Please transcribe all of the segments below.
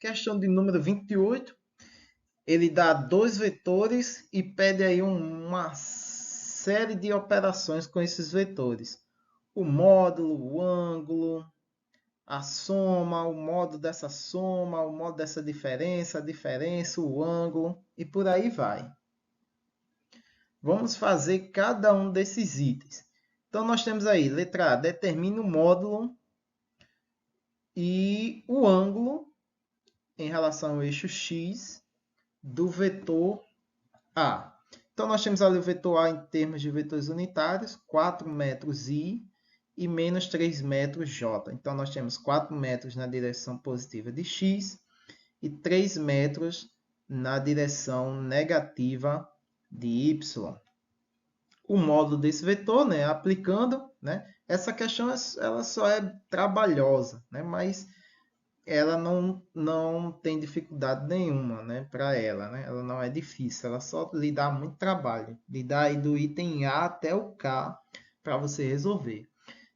questão de número 28. Ele dá dois vetores e pede aí uma série de operações com esses vetores. O módulo, o ângulo, a soma, o modo dessa soma, o modo dessa diferença, a diferença, o ângulo e por aí vai. Vamos fazer cada um desses itens. Então, nós temos aí, letra A, determine o módulo e o ângulo em relação ao eixo x do vetor A. Então, nós temos ali o vetor A em termos de vetores unitários, 4 metros i e menos 3 metros j. Então, nós temos 4 metros na direção positiva de x e 3 metros na direção negativa de y. O módulo desse vetor, né, aplicando, né, essa questão ela só é trabalhosa, né, mas ela não tem dificuldade nenhuma, né, para ela, né? Ela não é difícil, ela só lhe dá muito trabalho, lhe dá aí do item A até o K para você resolver.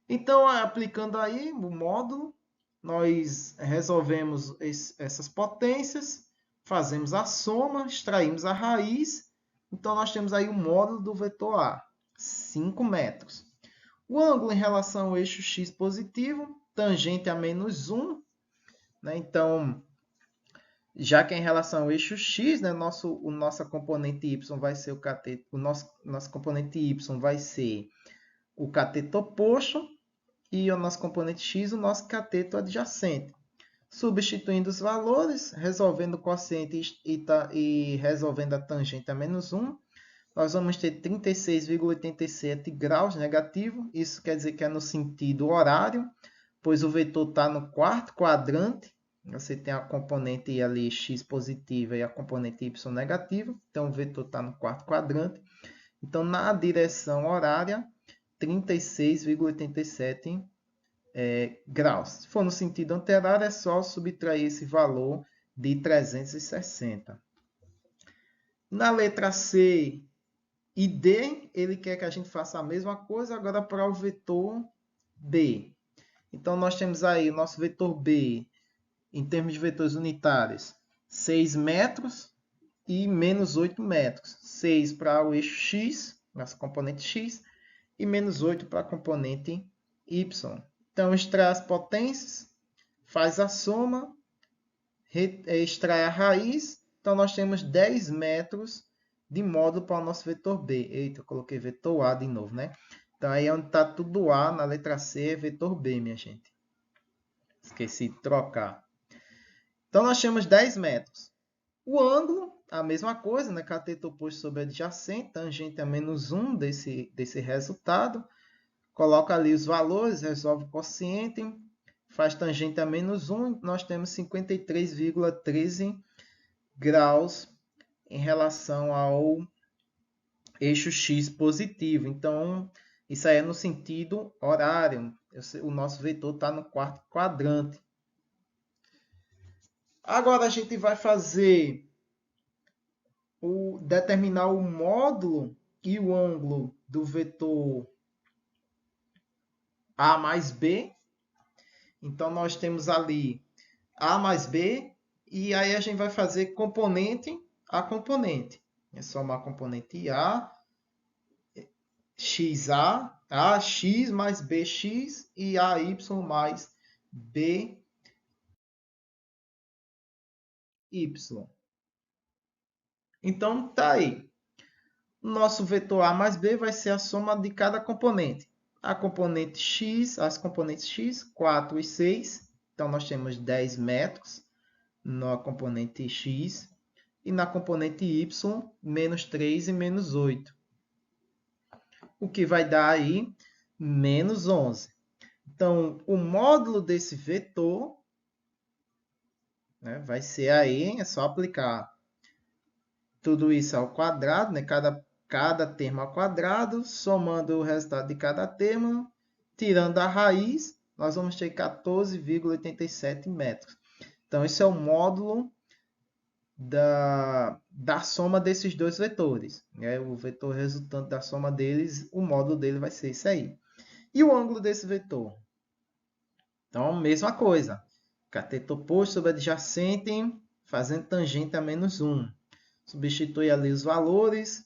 Então, aplicando aí o módulo, nós resolvemos essas potências, fazemos a soma, extraímos a raiz, então nós temos aí o módulo do vetor A, 5 metros. O ângulo em relação ao eixo x positivo, tangente a menos 1, né? Então, já que é em relação ao eixo x, né, nossa componente y vai ser o cateto, nosso componente y vai ser o cateto oposto e o nosso componente x, o nosso cateto adjacente. Substituindo os valores, resolvendo o quociente e resolvendo a tangente a menos 1, nós vamos ter 36,87 graus negativo. Isso quer dizer que é no sentido horário, pois o vetor está no quarto quadrante. Você tem a componente ali x positiva e a componente y negativa. Então, o vetor está no quarto quadrante. Então, na direção horária, 36,87 graus. Se for no sentido anterário, é só subtrair esse valor de 360. Na letra C e D, ele quer que a gente faça a mesma coisa, agora para o vetor B. Então, nós temos aí o nosso vetor B, em termos de vetores unitários, 6 metros e menos 8 metros. 6 para o eixo x, nossa componente x, e menos 8 para a componente y. Então, extrai as potências, faz a soma, extrai a raiz. Então, nós temos 10 metros de módulo para o nosso vetor B. Eita, eu coloquei vetor A de novo, né? Então, aí onde está tudo A, na letra C, é vetor B, minha gente. Esqueci de trocar. Então, nós temos 10 metros. O ângulo, a mesma coisa, né? Cateto oposto sobre adjacente, tangente a menos 1 desse resultado. Coloca ali os valores, resolve o quociente, faz tangente a menos 1, nós temos 53,13 graus em relação ao eixo x positivo. Então, isso aí é no sentido horário. O nosso vetor está no quarto quadrante. Agora a gente vai fazer determinar o módulo e o ângulo do vetor A mais B. Então, nós temos ali A mais B, e aí a gente vai fazer componente a componente. É somar a componente A, XA, AX mais BX e AY mais BY. Então, tá aí. Nosso vetor A mais B vai ser a soma de cada componente. A componente X, as componentes X, 4 e 6. Então, nós temos 10 metros na componente X. E na componente Y, menos 3 e menos 8. O que vai dar aí menos 11. Então, o módulo desse vetor, né, vai ser aí, é só aplicar tudo isso ao quadrado, né, cada termo ao quadrado, somando o resultado de cada termo, tirando a raiz, nós vamos ter 14,87 metros. Então, esse é o módulo da soma desses dois vetores. Né? O vetor resultante da soma deles, o módulo dele vai ser isso aí. E o ângulo desse vetor? Então, mesma coisa. Cateto oposto sobre adjacente, fazendo tangente a menos 1. Substitui ali os valores,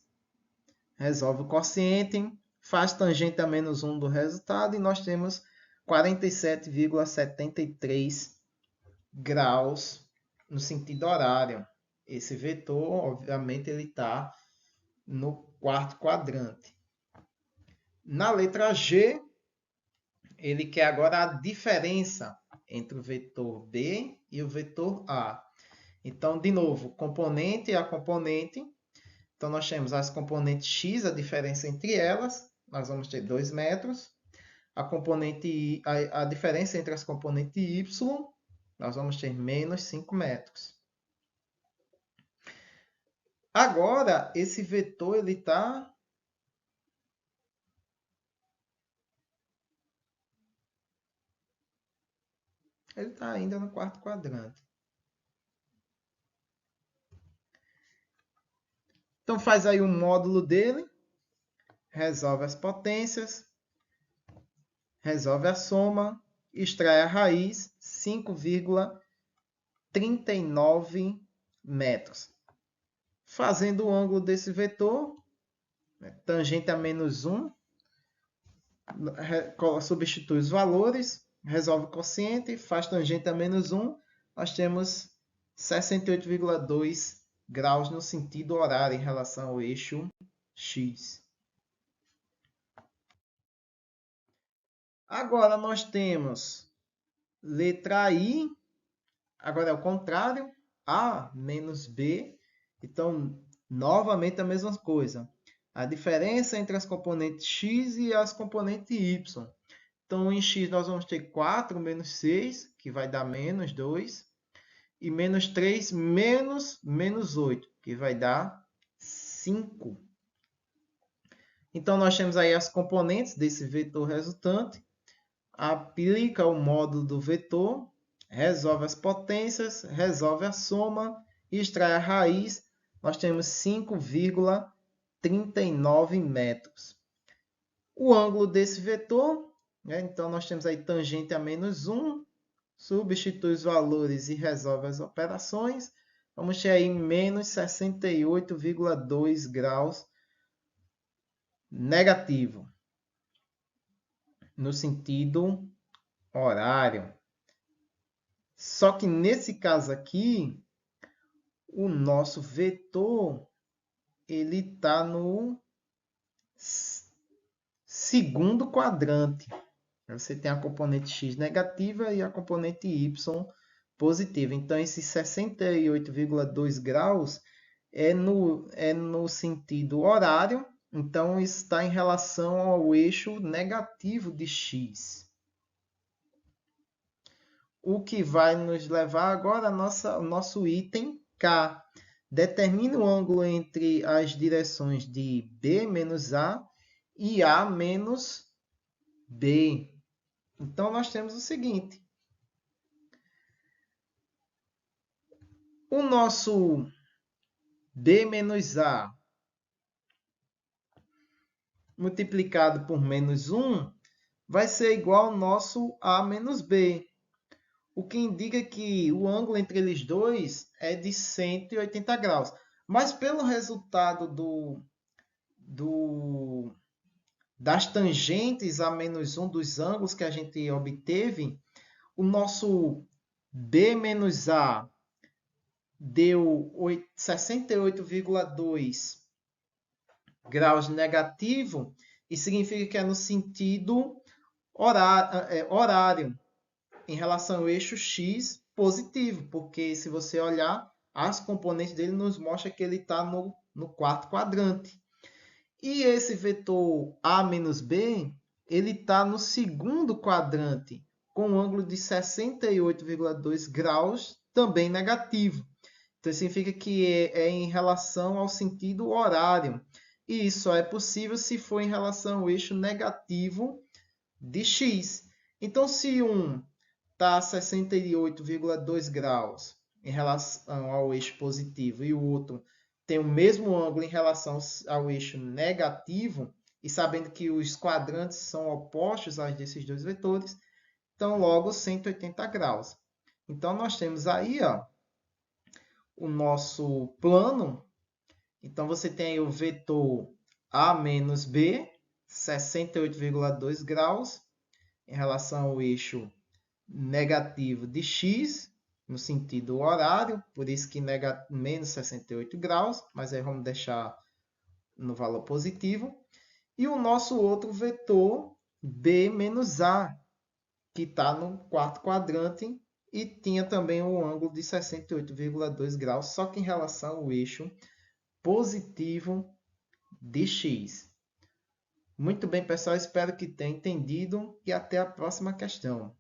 resolve o quociente, faz tangente a menos 1 do resultado e nós temos 47,73 graus no sentido horário. Esse vetor, obviamente, ele está no quarto quadrante. Na letra G, ele quer agora a diferença entre o vetor B e o vetor A. Então, de novo, componente a componente. Então, nós temos as componentes x, a diferença entre elas. Nós vamos ter 2 metros. A diferença entre as componentes y, nós vamos ter menos 5 metros. Agora, esse vetor ele está ainda no quarto quadrante. Então, faz aí um módulo dele, resolve as potências, resolve a soma, extrai a raiz, 5,39 metros. Fazendo o ângulo desse vetor, tangente a menos 1, substitui os valores, resolve o quociente, faz tangente a menos 1, nós temos 68,2 graus no sentido horário em relação ao eixo x. Agora nós temos letra I, agora é o contrário, A menos B. Então, novamente a mesma coisa. A diferença entre as componentes x e as componentes y. Então, em x nós vamos ter 4 menos 6, que vai dar menos 2. E menos 3 menos 8, que vai dar 5. Então, nós temos aí as componentes desse vetor resultante. Aplica o módulo do vetor, resolve as potências, resolve a soma, extrai a raiz. Nós temos 5,39 metros. O ângulo desse vetor, então nós temos aí tangente a menos 1, substitui os valores e resolve as operações. Vamos ter aí menos 68,2 graus negativo, no sentido horário. Só que nesse caso aqui, o nosso vetor ele está no segundo quadrante. Você tem a componente x negativa e a componente y positiva. Então, esses 68,2 graus é no sentido horário. Então, isso está em relação ao eixo negativo de x. O que vai nos levar agora ao nosso item K. Determine o ângulo entre as direções de B menos A e A menos B. Então, nós temos o seguinte. O nosso B menos A multiplicado por menos 1 vai ser igual ao nosso A menos B. O que indica que o ângulo entre eles dois é de 180 graus. Mas pelo resultado das tangentes a menos 1 dos ângulos que a gente obteve, o nosso B menos A deu 68,2 graus negativo, e significa que é no sentido horário, em relação ao eixo x positivo, porque se você olhar, as componentes dele nos mostra que ele está no quarto quadrante. E esse vetor A menos B, ele está no segundo quadrante, com um ângulo de 68,2 graus, também negativo. Então, significa que é em relação ao sentido horário. E isso só é possível se for em relação ao eixo negativo de x. Então, se um está a 68,2 graus em relação ao eixo positivo e o outro tem o mesmo ângulo em relação ao eixo negativo, e sabendo que os quadrantes são opostos aos desses dois vetores, então logo 180 graus. Então, nós temos aí ó, o nosso plano. Então, você tem aí o vetor A menos B, 68,2 graus, em relação ao eixo negativo de x, no sentido horário, por isso que menos 68 graus, mas aí vamos deixar no valor positivo. E o nosso outro vetor, B menos A, que está no quarto quadrante e tinha também um ângulo de 68,2 graus, só que em relação ao eixo positivo de x. Muito bem, pessoal, espero que tenham entendido e até a próxima questão.